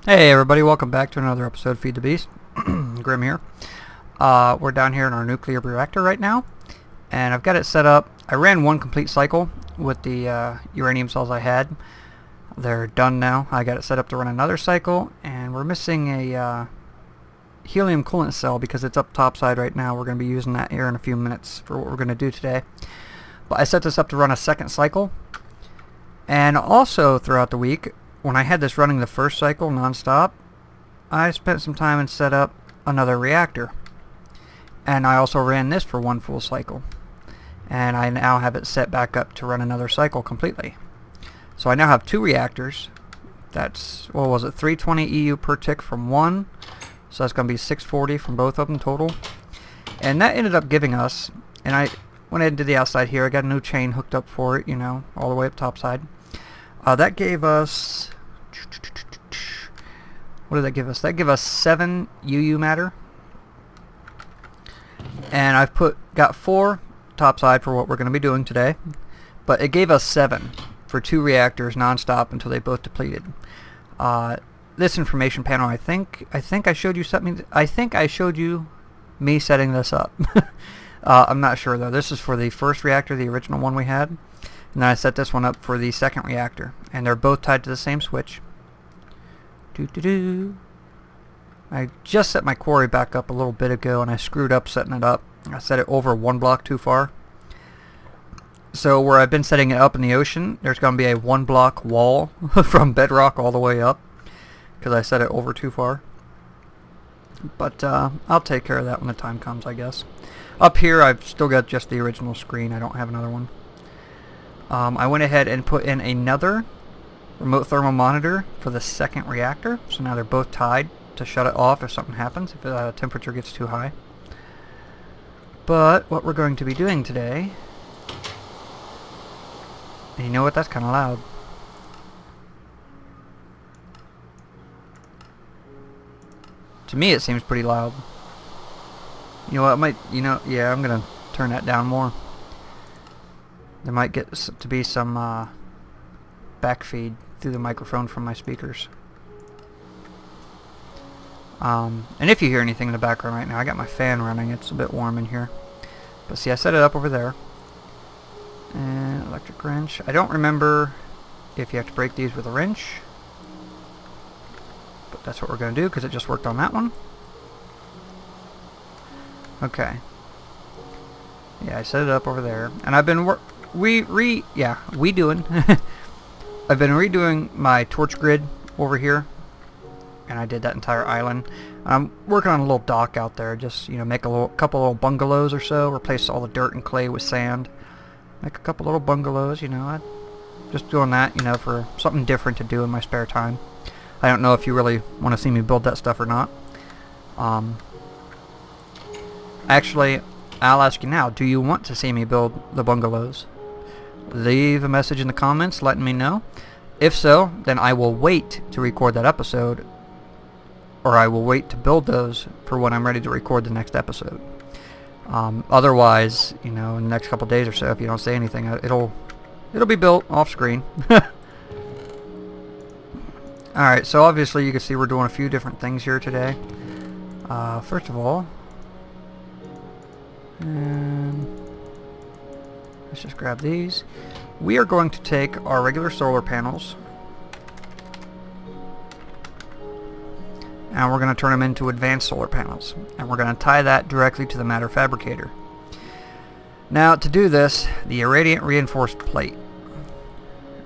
Hey everybody, welcome back to another episode of Feed the Beast. Grimm here. We're down here in our nuclear reactor right now, and I've got it set up. I ran one complete cycle with the uranium cells I had. They're done now. I got it set up to run another cycle, and we're missing a helium coolant cell because it's up topside right now. We're going to be using that here in a few minutes for what we're going to do today. But I set this up to run a second cycle, and also throughout the week, when I had this running the first cycle non-stop, I spent some time and set up another reactor. And I also ran this for one full cycle. And I now have it set back up to run another cycle completely. So I now have two reactors. That's, what was it, 320 EU per tick from one. So that's going to be 640 from both of them total. And that ended up giving us, and I went into the outside here, I got a new chain hooked up for it, you know, all the way up topside. That gave us, what did that give us? That gave us 7 UU matter. And I've got 4 topside for what we're going to be doing today. But it gave us 7 for 2 reactors non-stop until they both depleted. This information panel, I think I showed you something. I think I showed you me setting this up. I'm not sure though. This is for the first reactor, the original one we had. And then I set this one up for the second reactor. And they're both tied to the same switch. I just set my quarry back up a little bit ago and I screwed up setting it up. I set it over 1 block too far. So where I've been setting it up in the ocean, there's going to be a 1 block wall from bedrock all the way up. Because I set it over too far. But I'll take care of that when the time comes, I guess. Up here I've still got just the original screen. I don't have another one. I went ahead and put in another remote thermal monitor for the second reactor. So now they're both tied to shut it off if something happens, if the temperature gets too high. But what we're going to be doing today, and you know what, that's kind of loud. To me it seems pretty loud. You know what, yeah, I'm going to turn that down more. There might get to be some backfeed through the microphone from my speakers. And if you hear anything in the background right now, I got my fan running. It's a bit warm in here. But see, I set it up over there. And electric wrench. I don't remember if you have to break these with a wrench. But that's what we're going to do because it just worked on that one. Okay. Yeah, I set it up over there. And I've been I've been redoing my torch grid over here, and I did that entire island. I'm working on a little dock out there, just, you know, make a couple little bungalows or so, replace all the dirt and clay with sand, make a couple little bungalows, you know. Just doing that, you know, for something different to do in my spare time. I don't know if you really want to see me build that stuff or not. Actually, I'll ask you now, do you want to see me build the bungalows? Leave a message in the comments letting me know. If so, then I will wait to record that episode, or I will wait to build those for when I'm ready to record the next episode. Otherwise, you know, in the next couple days or so, if you don't say anything, it'll be built off screen. Alright, so obviously you can see we're doing a few different things here today. First of all, let's just grab these. We are going to take our regular solar panels and we're going to turn them into advanced solar panels, and we're going to tie that directly to the matter fabricator. Now, to do this, the irradiant reinforced plate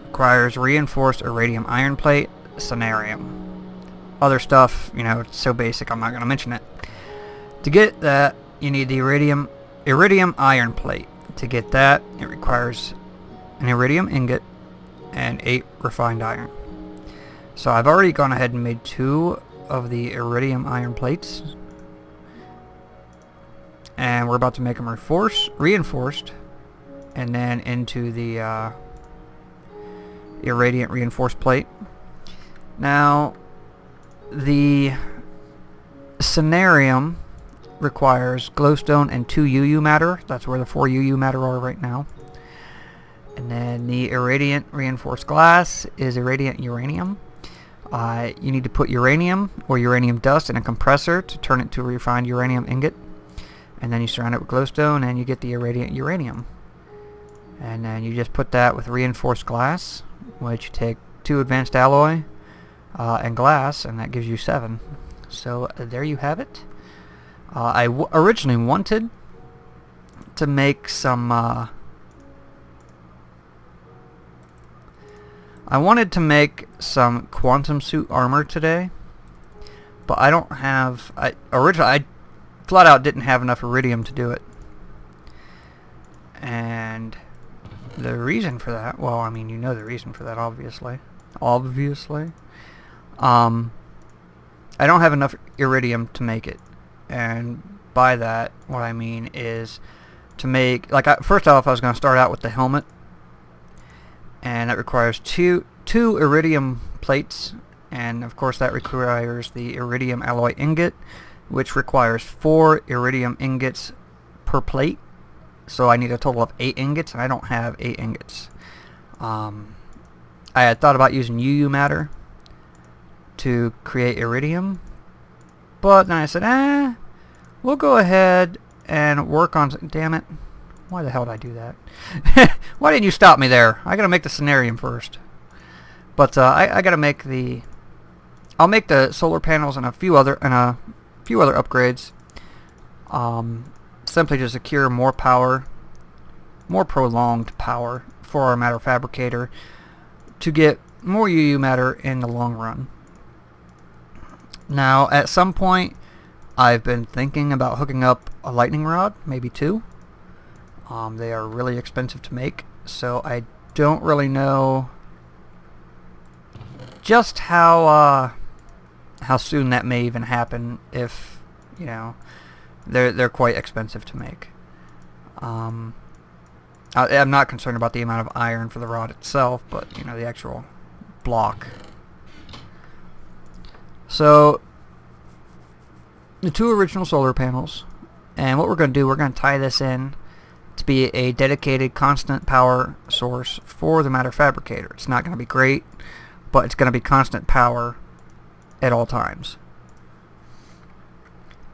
requires reinforced iridium iron plate, samarium. Other stuff, you know, it's so basic I'm not going to mention it. To get that, you need the iridium iron plate. To get that, it requires an iridium ingot and 8 refined iron. So I've already gone ahead and made 2 of the iridium iron plates, and we're about to make them reinforced, and then into the irradiant reinforced plate. Now, the samarium requires glowstone and 2 UU matter. That's where the 4 UU matter are right now. And then the irradiant reinforced glass is irradiant uranium. You need to put uranium or uranium dust in a compressor to turn it to a refined uranium ingot. And then you surround it with glowstone and you get the irradiant uranium. And then you just put that with reinforced glass, which you take 2 advanced alloy and glass, and that gives you 7. So there you have it. I originally wanted to make some quantum suit armor today, but I don't have. Originally I flat out didn't have enough iridium to do it, and the reason for that, well, I mean, you know the reason for that, obviously. I don't have enough iridium to make it, and by that, what I mean is to make, like, first off, I was going to start out with the helmet, and that requires two iridium plates, and of course that requires the iridium alloy ingot, which requires 4 iridium ingots per plate. So I need a total of 8 ingots, and I don't have 8 ingots. I had thought about using UU matter to create iridium, but then I said, we'll go ahead and work on... Damn it. Why the hell did I do that? Why didn't you stop me there? I gotta make the scenarium first. But I gotta make the... I'll make the solar panels and a few other upgrades. Simply to secure more power, more prolonged power for our matter fabricator to get more UU matter in the long run. Now, at some point, I've been thinking about hooking up a lightning rod, maybe 2. They are really expensive to make, so I don't really know just how soon that may even happen, if, you know, they're quite expensive to make. I'm not concerned about the amount of iron for the rod itself, but, you know, the actual block. So, the 2 original solar panels, and what we're going to do, we're going to tie this in to be a dedicated constant power source for the matter fabricator. It's not going to be great, but it's going to be constant power at all times.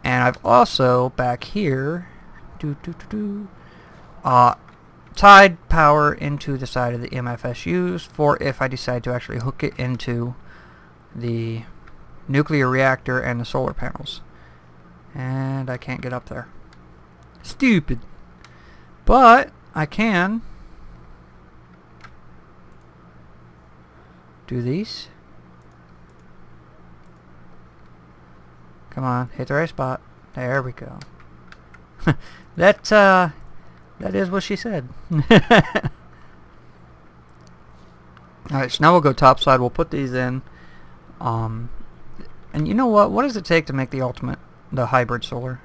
And I've also, back here, tied power into the side of the MFSUs for if I decide to actually hook it into the nuclear reactor and the solar panels. And I can't get up there. Stupid. But I can do these. Come on, hit the right spot. There we go. That is what she said. Alright, so now we'll go topside. We'll put these in. And you know what? What does it take to make the hybrid solar?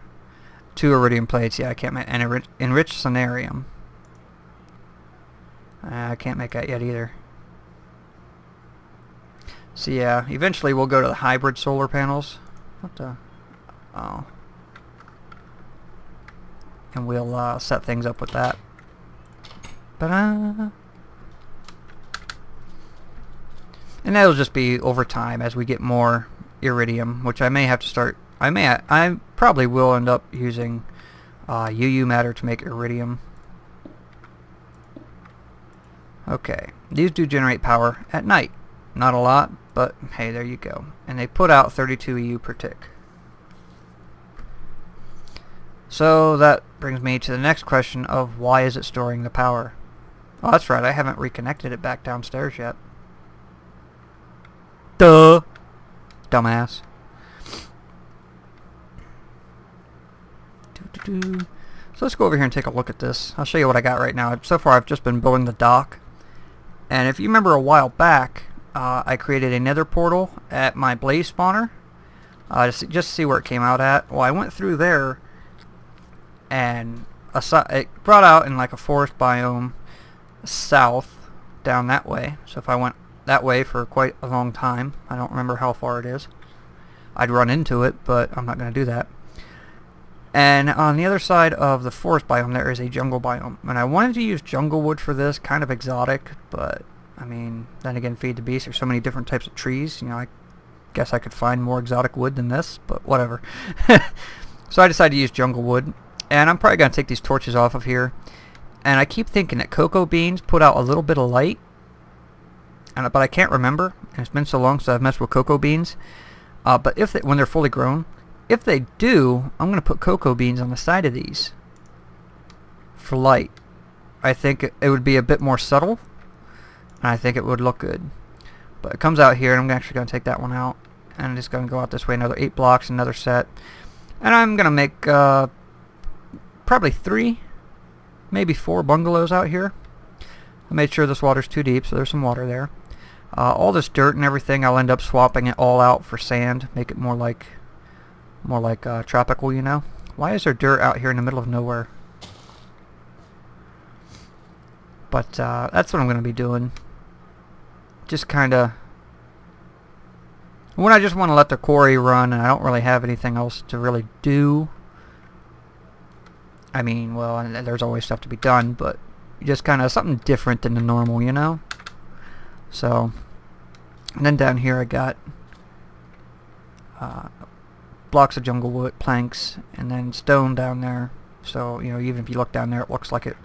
2 iridium plates. Yeah, I can't make an enriched sonarium. I can't make that yet either. So yeah, eventually we'll go to the hybrid solar panels. What the? Oh. And we'll set things up with that. And that'll just be over time as we get more iridium, which I may have to start. I probably will end up using UU matter to make iridium. Okay, these do generate power at night. Not a lot, but hey, there you go. And they put out 32 EU per tick. So that brings me to the next question of why is it storing the power? Oh, that's right, I haven't reconnected it back downstairs yet. Duh! Dumbass. So let's go over here and take a look at this. I'll show you what I got right now. So far I've just been building the dock. And if you remember a while back, I created a nether portal at my blaze spawner. Just to see where it came out at. Well, I went through there and it brought out in like a forest biome south down that way. So if I went that way for quite a long time, I don't remember how far it is, I'd run into it, but I'm not going to do that. And on the other side of the forest biome there is a jungle biome, and I wanted to use jungle wood for this, kind of exotic, but I mean, then again, feed the beast. There's so many different types of trees, you know, I guess I could find more exotic wood than this, but whatever. So I decided to use jungle wood, and I'm probably going to take these torches off of here. And I keep thinking that cocoa beans put out a little bit of light, but I can't remember. And it's been so long since I've messed with cocoa beans. But when they're fully grown, if they do, I'm going to put cocoa beans on the side of these for light. I think it would be a bit more subtle, and I think it would look good. But it comes out here, and I'm actually going to take that one out, and I'm just going to go out this way, another 8 blocks, another set. And I'm going to make probably 3, maybe 4 bungalows out here. I made sure this water's too deep, so there's some water there. All this dirt and everything, I'll end up swapping it all out for sand, make it more like tropical, you know. Why is there dirt out here in the middle of nowhere? But that's what I'm going to be doing. Just kind of... when I just want to let the quarry run and I don't really have anything else to really do. I mean, well, and there's always stuff to be done, but just kind of something different than the normal, you know? So, and then down here I got blocks of jungle wood, planks, and then stone down there. So, you know, even if you look down there, it looks like it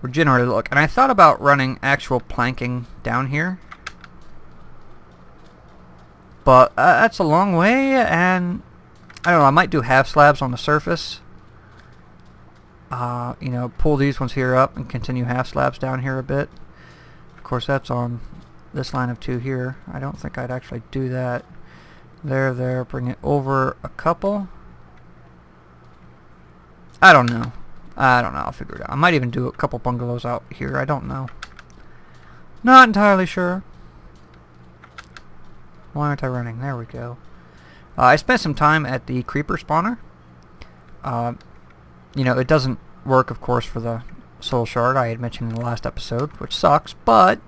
regenerated look. And I thought about running actual planking down here, but that's a long way, and I don't know, I might do half slabs on the surface. You know, pull these ones here up and continue half slabs down here a bit. Of course, that's on this line of 2 here. I don't think I'd actually do that. There, bring it over a couple. I don't know, I'll figure it out. I might even do a couple bungalows out here, I don't know. Not entirely sure. Why aren't I running? There we go. I spent some time at the creeper spawner. You know, it doesn't work, of course, for the soul shard I had mentioned in the last episode, which sucks, but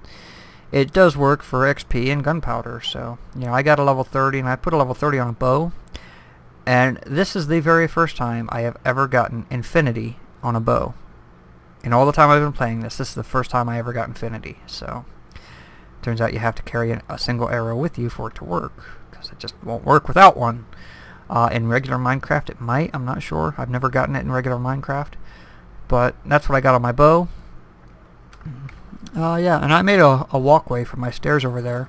it does work for XP and gunpowder. So, you know, I got a level 30, and I put a level 30 on a bow, and this is the very first time I have ever gotten infinity on a bow. In all the time I've been playing this is the first time I ever got infinity. So, turns out you have to carry a single arrow with you for it to work, because it just won't work without one. In regular Minecraft it might, I'm not sure. I've never gotten it in regular Minecraft. But that's what I got on my bow. Yeah, and I made a walkway from my stairs over there.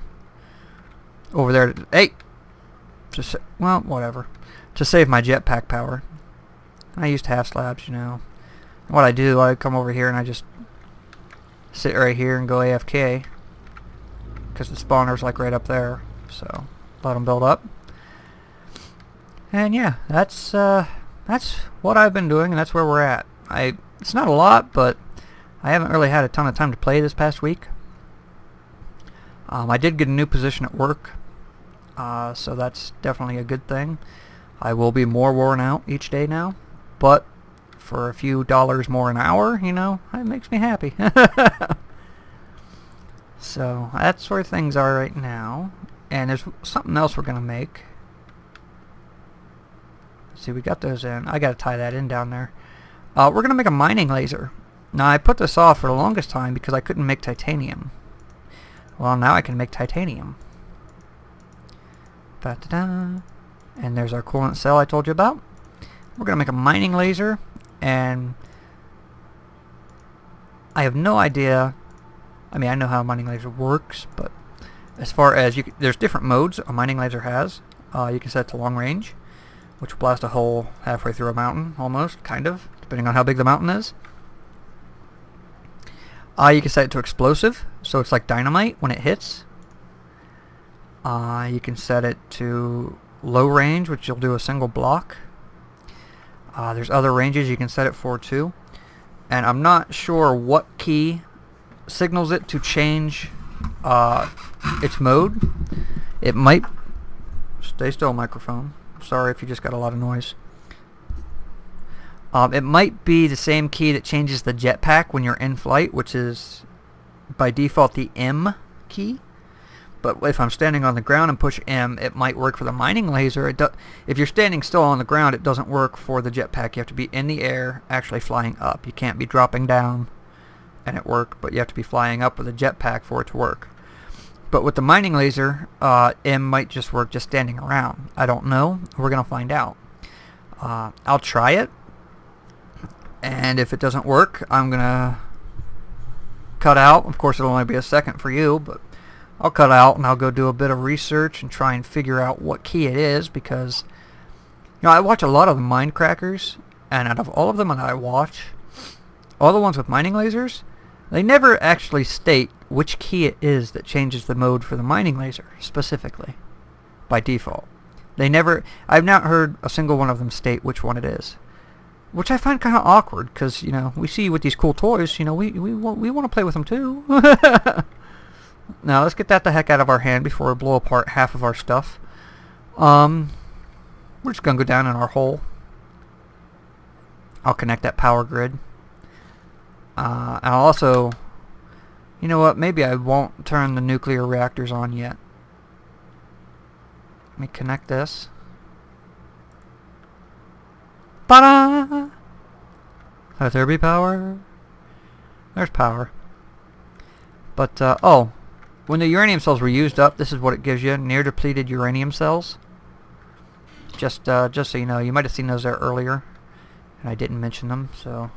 Hey! Well, whatever. To save my jetpack power. I used half slabs, you know. And what I do, I come over here and I just sit right here and go AFK. Because the spawner's like right up there. So, let them build up. And yeah, that's what I've been doing, and that's where we're at. It's not a lot, but I haven't really had a ton of time to play this past week. I did get a new position at work, so that's definitely a good thing. I will be more worn out each day now, but for a few dollars more an hour, you know, it makes me happy. So that's where things are right now. And there's something else we're gonna make. See, we got those in. I gotta tie that in down there. We're gonna make a mining laser. Now, I put this off for the longest time because I couldn't make titanium. Well, now I can make titanium. Ba-da-da. And there's our coolant cell I told you about. We're gonna make a mining laser, and I have no idea. I mean, I know how a mining laser works, but as far as there's different modes a mining laser has. You can set it to long range, which will blast a hole halfway through a mountain, almost, kind of, depending on how big the mountain is. You can set it to explosive, so it's like dynamite when it hits. You can set it to low range, which you'll do a single block. There's other ranges you can set it for too. And I'm not sure what key signals it to change its mode. It might... Stay still, microphone. Sorry if you just got a lot of noise. It might be the same key that changes the jetpack when you're in flight, which is by default the M key. But if I'm standing on the ground and push M, it might work for the mining laser. If you're standing still on the ground, it doesn't work for the jetpack. You have to be in the air, actually flying up. You can't be dropping down and it work, but you have to be flying up with a jetpack for it to work. But with the mining laser, M might just work just standing around. I don't know. We're going to find out. I'll try it. And if it doesn't work, I'm going to cut out. Of course, it'll only be a second for you, but I'll cut out and I'll go do a bit of research and try and figure out what key it is, because I watch a lot of the Mindcrackers, and out of all of them that I watch, all the ones with mining lasers, they never actually state which key it is that changes the mode for the mining laser, specifically, by default. I've not heard a single one of them state which one it is. Which I find kind of awkward, because, we see with these cool toys, we want to play with them too. Now, let's get that the heck out of our hand before we blow apart half of our stuff. We're just going to go down in our hole. I'll connect that power grid. And I'll also, you know what, maybe I won't turn the nuclear reactors on yet. Let me connect this. Ta-da! Let there be power. There's power. But, when the uranium cells were used up, this is what it gives you. Near depleted uranium cells. Just so you know, you might have seen those there earlier, and I didn't mention them, so.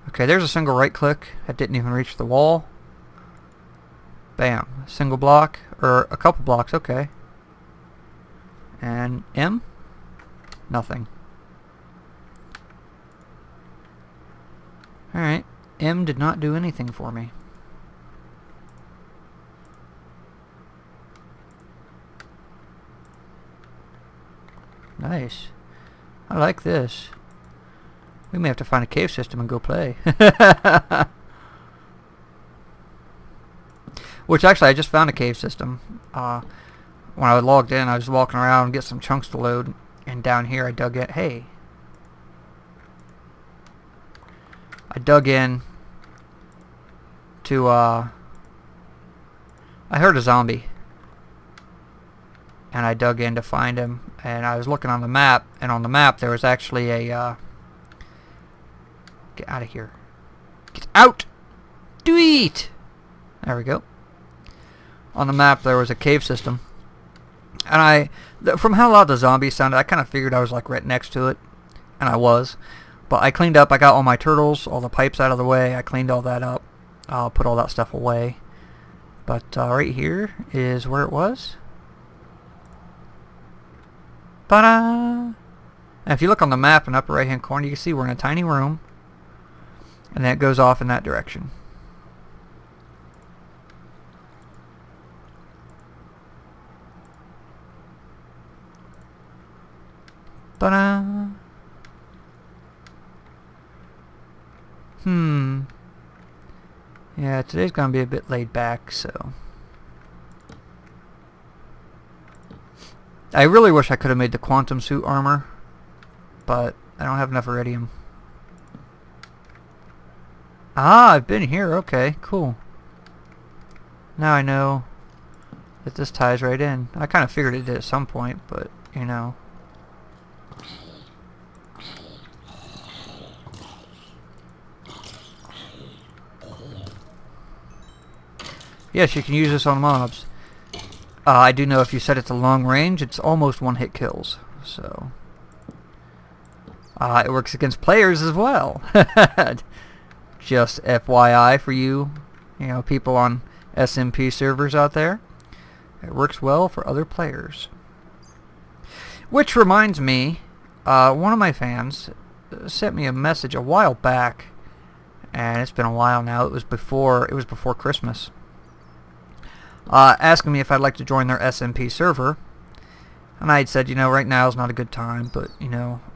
Okay, there's a single right click. That didn't even reach the wall. Bam. Single block, or a couple blocks, okay. And M? Nothing. Alright, M did not do anything for me. Nice. I like this. We may have to find a cave system and go play. Which actually, I just found a cave system. When I logged in, I was walking around and get some chunks to load. And down here I dug it. Hey. I dug in to, I heard a zombie. And I dug in to find him. And I was looking on the map. And on the map there was actually a, get out of here. Get out! Do eat! There we go. On the map there was a cave system. And from how loud the zombies sounded, I kind of figured I was like right next to it. And I was. But I cleaned up, I got all my turtles, all the pipes out of the way, I cleaned all that up. I'll put all that stuff away. But right here is where it was. Ta-da! And if you look on the map in the upper right hand corner, you can see we're in a tiny room. And then it goes off in that direction. Ta-da! Yeah, today's gonna be a bit laid back, so. I really wish I could have made the quantum suit armor, but I don't have enough iridium. Ah, I've been here. Okay, cool. Now I know that this ties right in. I kind of figured it did at some point, but, you know. Yes, you can use this on mobs. I do know if you set it to long range, it's almost one-hit kills. So, it works against players as well. Just FYI for you, people on SMP servers out there. It works well for other players. Which reminds me, one of my fans sent me a message a while back, and it's been a while now. It was before Christmas. Asking me if I'd like to join their SMP server. And I had said, right now is not a good time, but,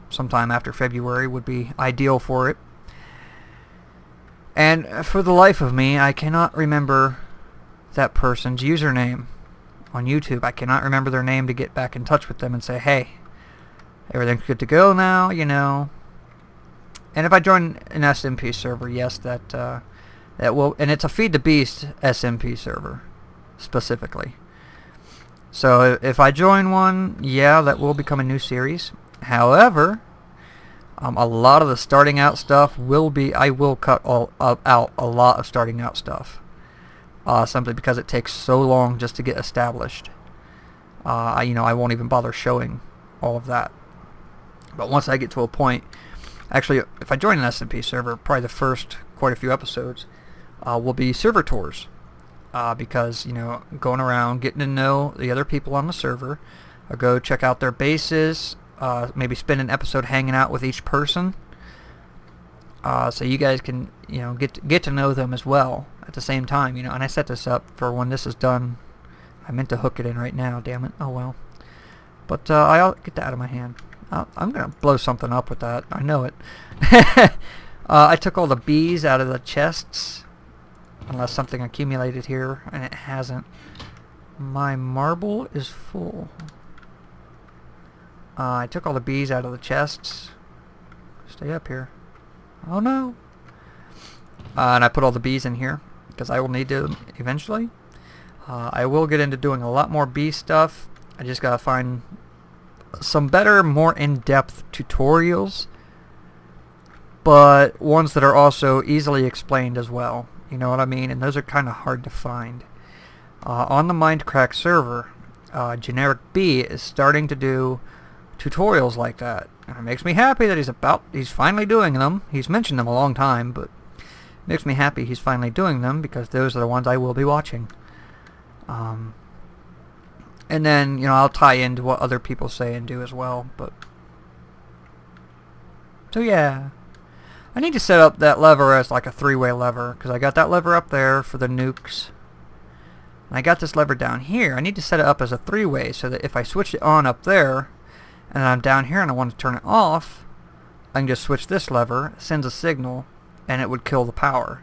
sometime after February would be ideal for it. And for the life of me, I cannot remember that person's username on YouTube. I cannot remember their name to get back in touch with them and say, hey, everything's good to go now, And if I join an SMP server, yes, that will, and it's a Feed the Beast SMP server. Specifically. So if I join one, yeah, that will become a new series. However, a lot of the starting out stuff will be, I will cut out a lot of starting out stuff. simply because it takes so long just to get established. I won't even bother showing all of that. But once I get to a point, actually, if I join an SMP server, probably the first quite a few episodes will be server tours. Because, going around, getting to know the other people on the server, I'll go check out their bases, maybe spend an episode hanging out with each person, so you guys can, get to know them as well at the same time, and I set this up for when this is done. I meant to hook it in right now, damn it, oh well. But I'll get that out of my hand. I'm going to blow something up with that, I know it. I took all the bees out of the chests, unless something accumulated here, and it hasn't. My marble is full. I took all the bees out of the chests. Stay up here. Oh no! And I put all the bees in here, because I will need to eventually. I will get into doing a lot more bee stuff. I just gotta find some better, more in-depth tutorials, but ones that are also easily explained as well. You know what I mean? And those are kind of hard to find. On the MindCrack server, Generic B is starting to do tutorials like that. And it makes me happy that he's finally doing them. He's mentioned them a long time, but it makes me happy he's finally doing them, because those are the ones I will be watching. And then, I'll tie into what other people say and do as well. So yeah. I need to set up that lever as like a 3-way lever, because I got that lever up there for the nukes. And I got this lever down here. I need to set it up as a 3-way so that if I switch it on up there, and I'm down here and I want to turn it off, I can just switch this lever, it sends a signal, and it would kill the power.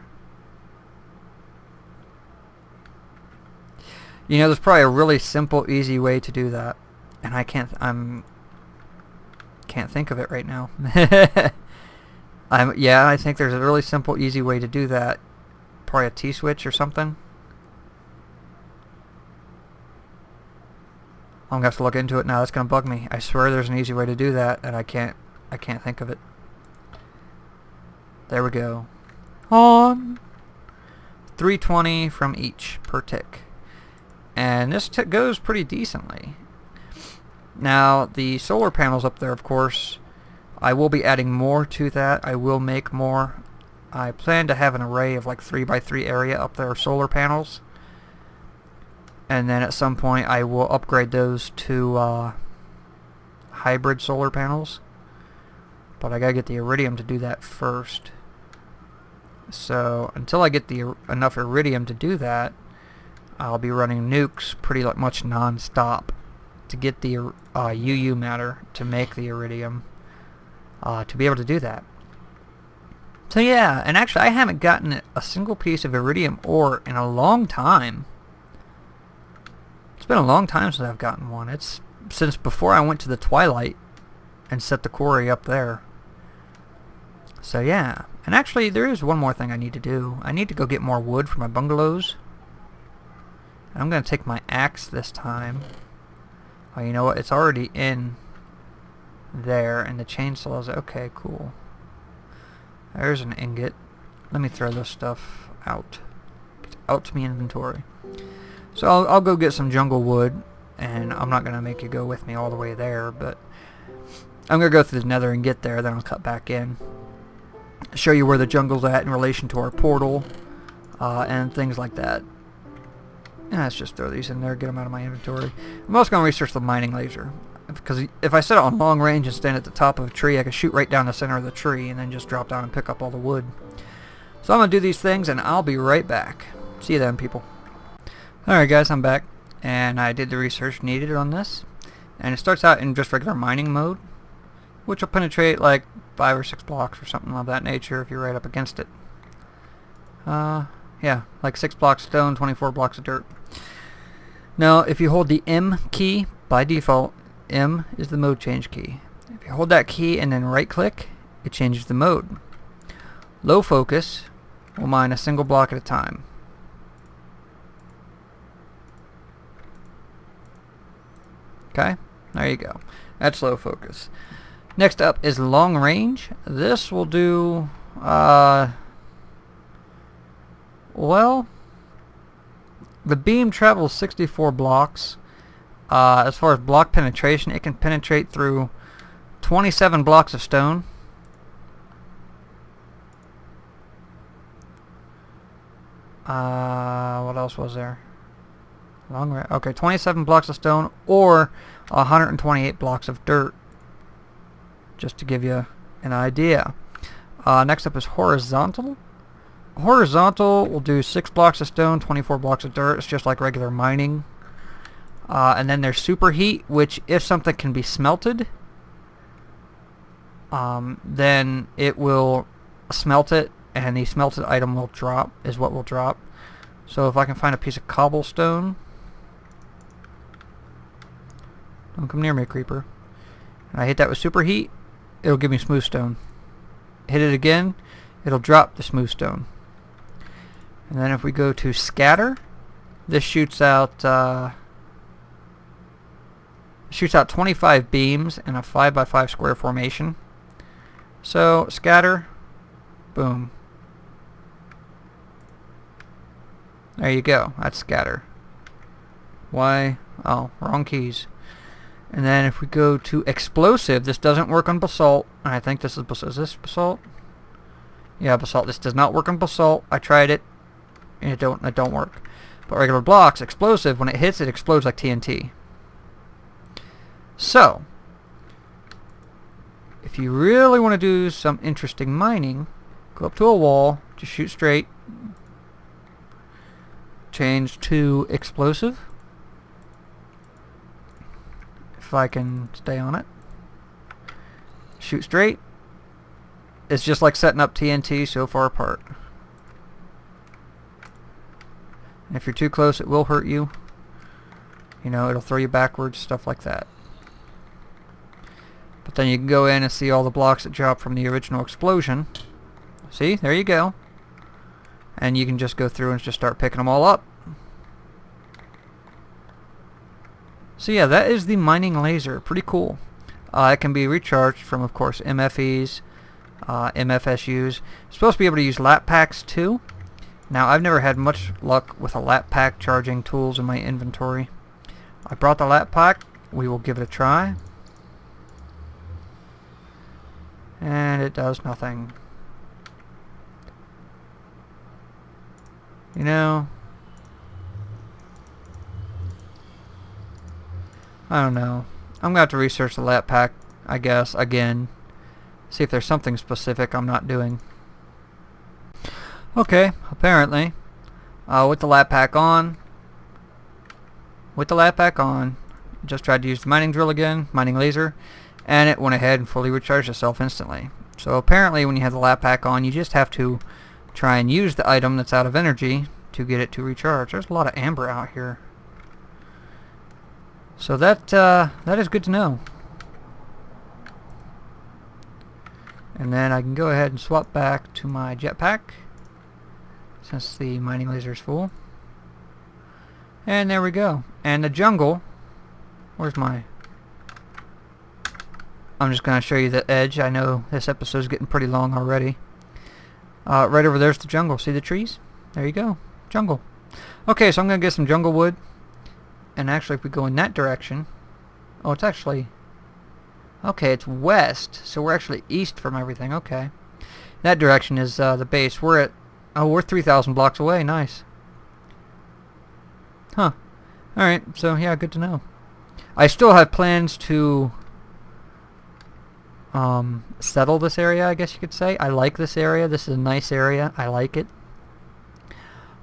There's probably a really simple, easy way to do that, and I can't think of it right now. I think there's a really simple, easy way to do that. Probably a T-switch or something. I'm gonna have to look into it now. That's gonna bug me. I swear there's an easy way to do that, and I can't think of it. There we go. On 320 from each per tick, and this goes pretty decently. Now the solar panels up there, of course, I will be adding more to that. I will make more. I plan to have an array of like 3x3 area up there of solar panels. And then at some point I will upgrade those to hybrid solar panels. But I gotta get the iridium to do that first. So until I get enough iridium to do that, I'll be running nukes pretty much non-stop to get the UU matter to make the iridium. To be able to do that. So yeah, and actually I haven't gotten a single piece of iridium ore in a long time. It's been a long time since I've gotten one. It's since before I went to the Twilight and set the quarry up there. So yeah, and actually there is one more thing I need to do. I need to go get more wood for my bungalows. And I'm going to take my axe this time. Oh, you know what? It's already in there, and the chainsaw is okay, cool. There's an ingot. Let me throw this stuff out. Get out to my inventory. So I'll go get some jungle wood, and I'm not gonna make you go with me all the way there, but I'm gonna go through the nether and get there, then I'll cut back in. Show you where the jungle's at in relation to our portal, and things like that. Yeah, let's just throw these in there, get them out of my inventory. I'm also gonna research the mining laser, because if I set it on long range and stand at the top of a tree, I can shoot right down the center of the tree and then just drop down and pick up all the wood. So I'm going to do these things, and I'll be right back. See you then, people. Alright guys, I'm back, and I did the research needed on this. And it starts out in just regular mining mode, which will penetrate like 5 or 6 blocks or something of that nature if you're right up against it. Yeah, like 6 blocks of stone, 24 blocks of dirt. Now, if you hold the M key, by default, M is the mode change key. If you hold that key and then right click, it changes the mode. Low focus will mine a single block at a time. Okay, there you go. That's low focus. Next up is long range. This will do, well, The beam travels 64 blocks. As far as block penetration, it can penetrate through 27 blocks of stone. What else was there? Okay, 27 blocks of stone or 128 blocks of dirt. Just to give you an idea. Next up is horizontal. Horizontal will do 6 blocks of stone, 24 blocks of dirt. It's just like regular mining. And then there's superheat, which if something can be smelted, then it will smelt it, and the smelted item will drop, is what will drop. So if I can find a piece of cobblestone, don't come near me, creeper. And I hit that with superheat, it'll give me smooth stone. Hit it again, it'll drop the smooth stone. And then if we go to scatter, this shoots out 25 beams in a 5x5 square formation. So scatter, boom. There you go. That's scatter. Why? Oh, wrong keys. And then if we go to explosive, this doesn't work on basalt. I think this is this basalt? Yeah, basalt. This does not work on basalt. I tried it, and it don't work. But regular blocks, explosive, when it hits, it explodes like TNT. So, if you really want to do some interesting mining, go up to a wall, just shoot straight, change to explosive, if I can stay on it, shoot straight. It's just like setting up TNT so far apart. And if you're too close, it will hurt you. You know, it'll throw you backwards, stuff like that. But then you can go in and see all the blocks that drop from the original explosion. See, there you go. And you can just go through and just start picking them all up. So yeah, that is the mining laser. Pretty cool. It can be recharged from, of course, MFEs, MFSUs. It's supposed to be able to use lap packs too. Now, I've never had much luck with a lap pack charging tools in my inventory. I brought the lap pack. We will give it a try. And it does nothing. You know, I don't know. I'm going to have to research the lap pack, I guess, again. See if there's something specific I'm not doing. Okay, apparently, with the lap pack on, just tried to use the mining drill again, mining laser, and it went ahead and fully recharged itself instantly. So apparently when you have the lap pack on, you just have to try and use the item that's out of energy to get it to recharge. There's a lot of amber out here. So that is good to know. And then I can go ahead and swap back to my jetpack, since the mining laser is full. And there we go. And the jungle, where's my... I'm just going to show you the edge. I know this episode is getting pretty long already. Right over there's the jungle. See the trees? There you go. Jungle. Okay, so I'm going to get some jungle wood. And actually, if we go in that direction... Oh, it's actually... Okay, it's west. So we're actually east from everything. Okay. That direction is the base. We're at... Oh, we're 3,000 blocks away. Nice. Huh. Alright, so yeah, good to know. I still have plans to... settle this area, I guess you could say. I like this area. This is a nice area. I like it.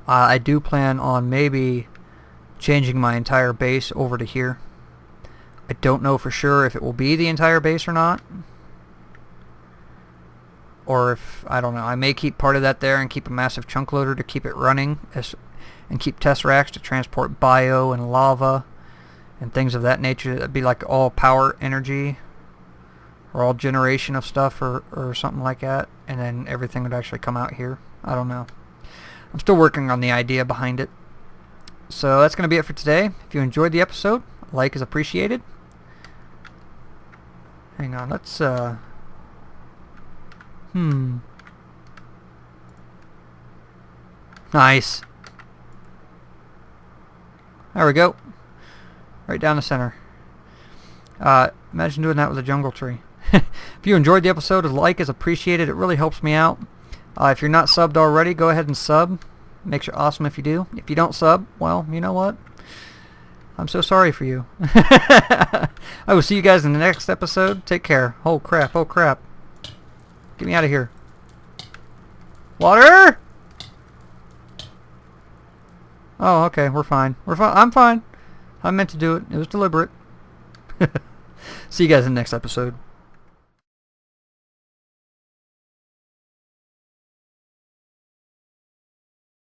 I do plan on maybe changing my entire base over to here. I don't know for sure if it will be the entire base or not. Or if, I don't know, I may keep part of that there and keep a massive chunk loader to keep it running. And keep test racks to transport bio and lava and things of that nature. That'd be like all power energy. Or all generation of stuff or something like that, and then everything would actually come out here. I don't know. I'm still working on the idea behind it. So that's going to be it for today. If you enjoyed the episode, a like is appreciated. Hang on, let's Nice. There we go. Right down the center. Imagine doing that with a jungle tree. If you enjoyed the episode, a like is appreciated. It really helps me out. If you're not subbed already, go ahead and sub. Makes you awesome if you do. If you don't sub, well, you know what? I'm so sorry for you. I will see you guys in the next episode. Take care. Oh crap, oh crap. Get me out of here. Water! Oh, okay, we're fine. We're fine. I'm fine. I meant to do it. It was deliberate. See you guys in the next episode.